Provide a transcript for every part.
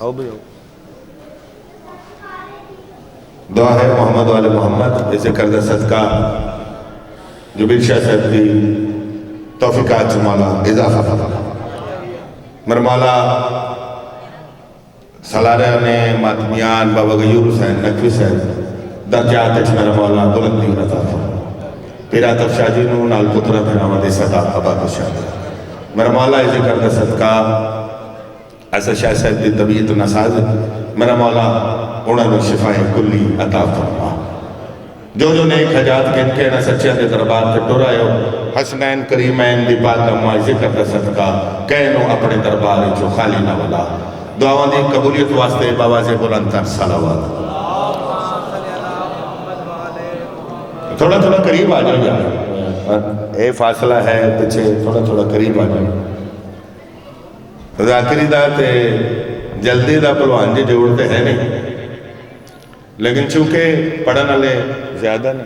آؤ بھی آؤ. دعا ہے محمد والے محمد اسے کردہ صدقہ جو برشاہ صاحب کی توفیقات سے مولا اضافہ فرما. مر مولا سالارہ نے ماتمیان بابا غیور حسین نقوی صاحب درجات اچھ میرا مولا بلندی عطا فرما. پیرا تفشاہ جی نو نال پترہ پھر آمد ستا آباد شاہ میرا مولا اسے کردہ صدقہ ایسا شاہ صاحب کی طبیعت نساز میرا مولا انہوں نے شفائیں کلی عطا فرما. جو نیک حجات کن کے نہ سچے دے دربار کے ٹور آئے ہو حسنین کریمین دی پاک معاذ کردہ صدقہ کہنو اپنے دربار جو خالی نہ ولا. دعاوں دی قبولیت واسطے باواز بلند تر صلوات. تھوڑا تھوڑا قریب آ جاؤ یار اے فاصلہ ہے پیچھے تھوڑا قریب آ جاؤ. ذاکری دا تے جلدی دا پلوان جی جوڑتے ہیں نہیں لیکن چونکہ پڑھن والے زیادہ نے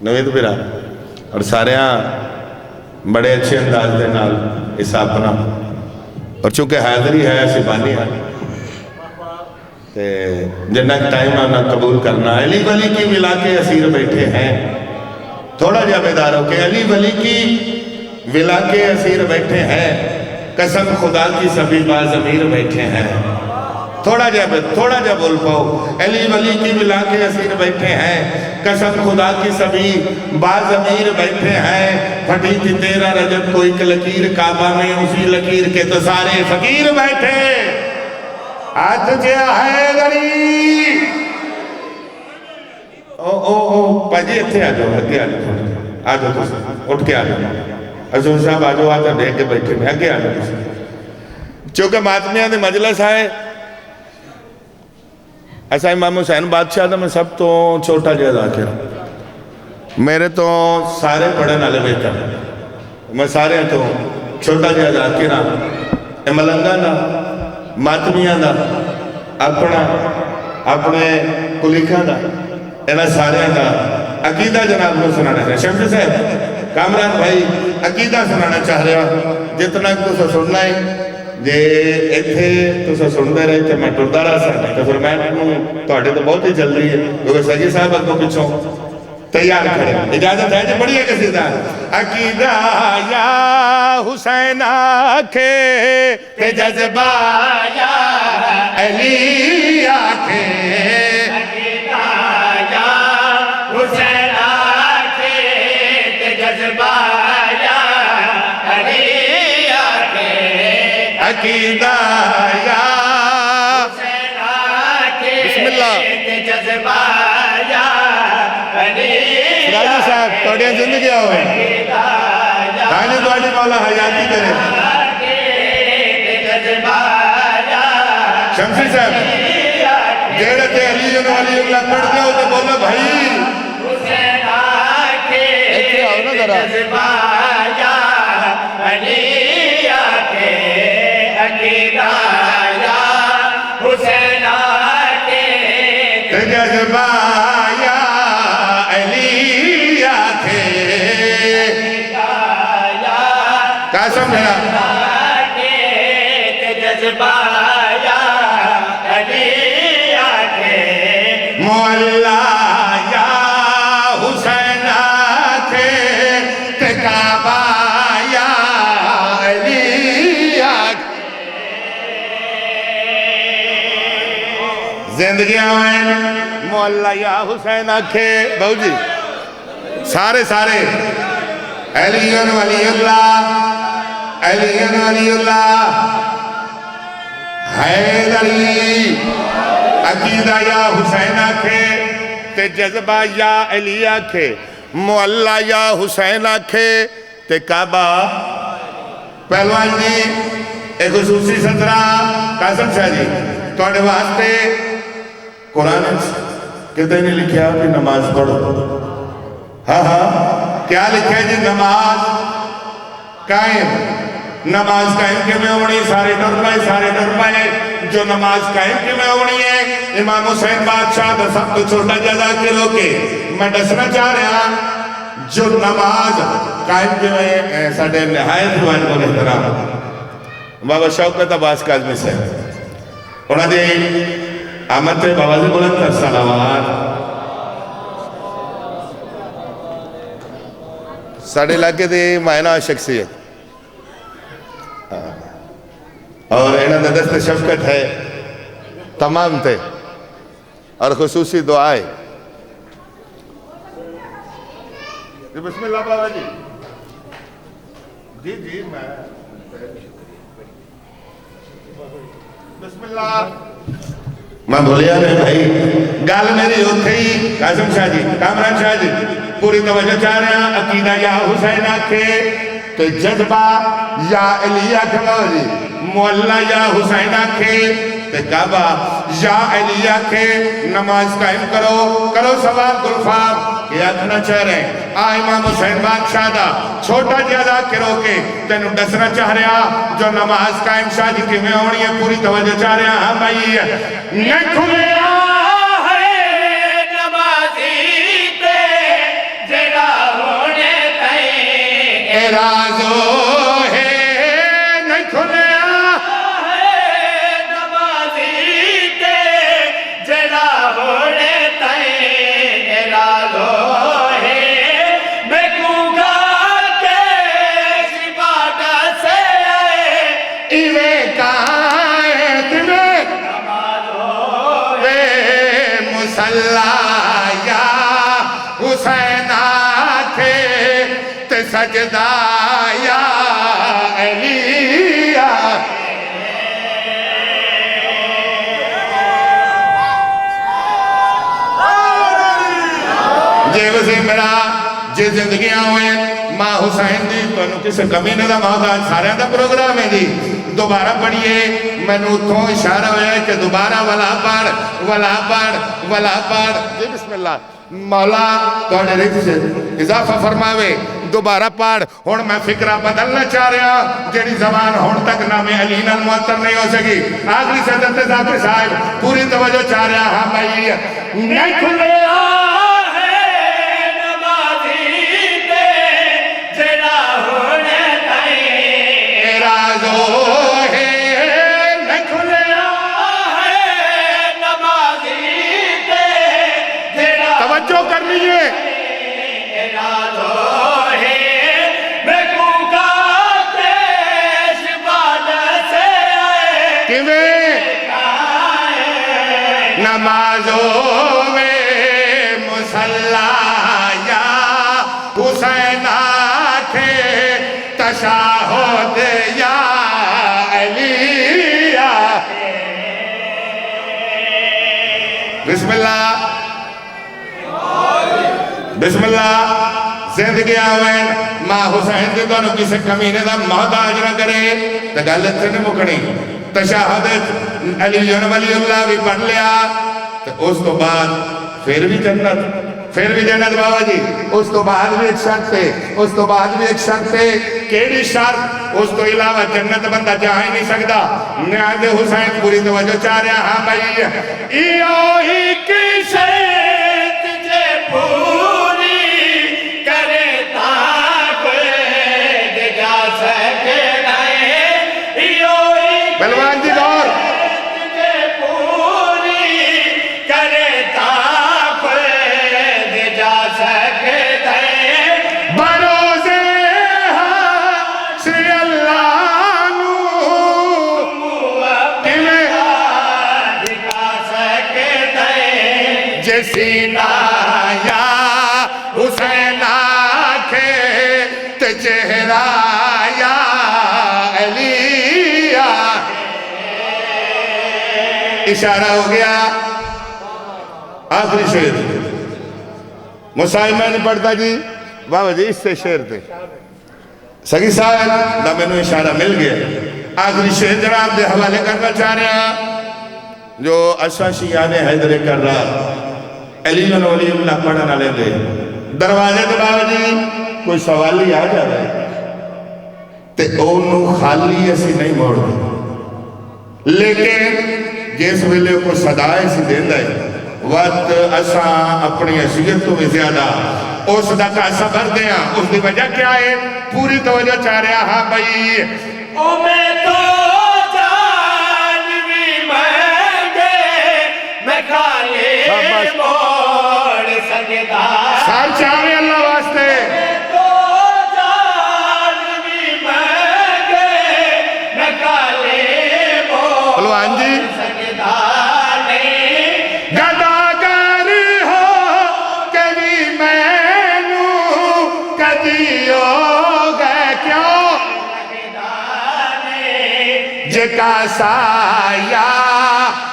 نوید برا اور سارے بڑے اچھے انداز دے نال اس اپنا اور چونکہ حاضری ہے سبانی ہے جنہ ٹائم آنا قبول کرنا. علی ولی کی ولا کے اسیر بیٹھے ہیں تھوڑا جا بیدار ہو کہ علی ولی کی ولا کے اسیر بیٹھے ہیں قسم خدا کی سبھی بازمیر بیٹھے ہیں. تھوڑا جا بول پاؤ. علی ولی کی ولا کے اسیر بیٹھے ہیں قسم خدا کی سبھی بازمیر بیٹھے ہیں. پھٹی تھی 13 رجب کو ایک لکیر کعبہ میں اسی لکیر کے تو سارے فقیر بیٹھے. ہاتھ کیا ہے غریب پاجی اتھے آ جاؤ اگے آ جاؤ اٹھ کے آ جاؤ حضور صاحب آجو آتا دیکھ کے بیٹھے میں آگے آنے چونکہ ماتمیاں دے مجلس آئے ایسا امام حسین بادشاہ تھا میں سب تو چھوٹا جا ذاکر میرے تو سارے پڑھن والے بہتر میں سارے تو چھوٹا جا ذاکر ملنگا دا ماتمیاں دا اپنے کلیکھا دا اینا سارے دا عقیدہ جناب کو سنانا ہے. شمس صاحب کامران بھائی عقیدہ سنانا چاہ رہا جتنا تو سننا ہے جے ایتھے تو سن دے رہے تھے میں ٹردہ رہا سکتا تو پھر میں تو آٹے تو بہت ہی جل رہی ہے کیونکہ سجی صاحب اگو پچھوں تیار کھڑے اجازت ہے جو بڑی ہے کسی دا. عقیدہ یا حسین آکھے تے جذبہ یا علی آکھے عقیدہ یا حسین آکھے تے جذبہ یا علی آکھے عقیدہ یا حسین آکھے بسم اللہ تے جذبہ یا راجی صاحب توڑیاں زندگی ہوئے دانی دوڑی مولا حیاتی کرے. شمسی صاحب جیڑے تے علی جنو علی اللہ پڑھ دیا ہوتے بولا بھائی ایتھے آؤ نا ذرا علی آکے عقیدہ یا حسین آکے تے جذبہ قاسم بھیرا مولا یا حسین آکھے تے کعبہ یا علی آکھے زندگی آئین مولا یا حسین آکھے بہو جی سارے علی ولی اللہ علی ولی اللہ حیدری عقیدہ یا حسین آکھے تے جذبہ یا علی آکھے معلّہ یا حسین آکھے تے کعبہ. پہلوان جی ایک خصوصی سطرہ قاسم شاہ جی توڑے واسطے قرآن کہتے نہیں لکھیا کہ نماز پڑھو. ہاں کیا لکھے جی نماز قائم کے میں ہونی سارے ڈر پائے جو نماز قائم کے میں ہونی ہے امام حسین بادشاہ دا سب تو چھوٹا جزا کے لوکے میں ڈسنا چاہ رہا جو نماز قائم کے میں ساڑھے نہایت روان کو احترام بابا شوکت عباس کاظمی سے انہوں نے آمد تے بابا سے بلند تر صلوات ساڑھے علاقے دے معنی شخصیت اور انہوں نے دست شفقت ہے تمام تے اور خصوصی دعائیں بسم اللہ بابا جی جی جی میں بسم اللہ میں بھولیا رہے بھائی گال میری ہوتے ہی قاسم شاہ جی کامران شاہ جی پوری توجہ چاہ رہے ہیں عقیدہ یا حسین آکھے تو جذبہ یا علی آکھے جی مولا یا حسین آکھے تو کعبہ یا علی آکھے نماز قائم کرو سوال گلفام کہ آکھنا چاہ رہے ہیں امام حسین بادشاہ دا چھوٹا جیادہ کرو کے تینو ڈسنا چاہ رہے ہیں جو نماز قائم شاہ جی کی میں ہونی ہے پوری توجہ چاہ رہے ہیں ہاں بھائی نہ کھلے ہے نمازی تے جڑا ہونے تائیں اعراضو ہے نہ کھلے ہے نمازی تے جڑا ہونے تائیں اعراضو ہے میں کونگا کے شبادہ سے ایوے کائیں تمہیں مسلح یا حسین آتھے تے سجدہ یا علی جے وزی میرا جے زندگیاں ہوئے ماں حسین دی تو انہوں کسے کمینے دا محضان سارے دا پروگرام ہے دی دوبارہ پڑھئے میں نے اتھوں اشارہ ہویا ہے کہ دوبارہ ولا پڑھ جی بسم اللہ مولا توڑے رکھ سے اضافہ فرماوے دوبارہ پڑھ ہون میں فکرہ بدلنا چاہ رہا جیڑی زبان ہون تک نام علی نال معطر نہیں ہو سکی آخری صدرت ذاکر صاحب پوری توجہ چاہ رہا ہاں بھائی نہیں کھلے توجہ کر لیجئے نمازوں میں مسلح یا حسین آکھے تشاہد یا علی بسم اللہ بسم اللہ زندگی آوین ماں حسین دے دونوں کسی کمینے دا محتاج نہ کرے تو غلط سے نہیں مکڑی تشاہدت علی ولی اللہ بھی پڑھ لیا تو اس تو بعد پھر بھی جنت بابا جی اس تو بعد بھی ایک شرط ہے کیڑی شرط اس تو علاوہ جنت بندہ جا ہی نہیں سکتا نیاز حسین پوری توجہ چاہ رہے ہیں ہاں بھائی ایو ہی کی شیط جے پوری کرے تاک دجا سکے نائے ایو ہی بلوان جی دور جے پوری کرے تاک دجا سکے نائے بروزے شری اللہ نو دکھا سکے نائے جسینا یا حسین آکھے تے چہرہ یا علی اشارہ ہو گیا آخری شعر مسائمہ نہیں پڑھتا جی بابا جی اس سے شعر تھے سگی صاحب دا میں نے اشارہ مل گیا آخری شعر جناب دے حوالے کرنا چاہ رہے ہیں جو اشرا شیعان حیدر کر رہا علی ولی اللہ پڑھنا لے دے دروازے دے بابا جی کوئی سوالی آ جا رہا ہے تے اونو خالی ایسی نہیں موڑ دی لیکن جس ویلے کو صدائے سی دے دے وقت اساں اپنی حیثیت تو بھی زیادہ اس دا کا صبر دیا اس دی وجہ کیا ہے پوری توجہ چاہ رہا ہاں بھائی او میں تو جان بھی میں سکدا سار چاہویں اللہ واسطے تو جان بھی مانگے نکالے بلوان جی سکدا نہیں گداگر ہو کبھی میں نوں کدی ہو گئے کیوں جکا سایہ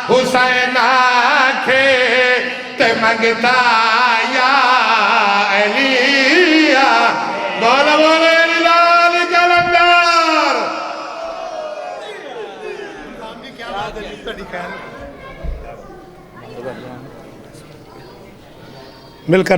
حسین آکھے تے منگتا یا علیہ بولا بولا لال کلندر مل کر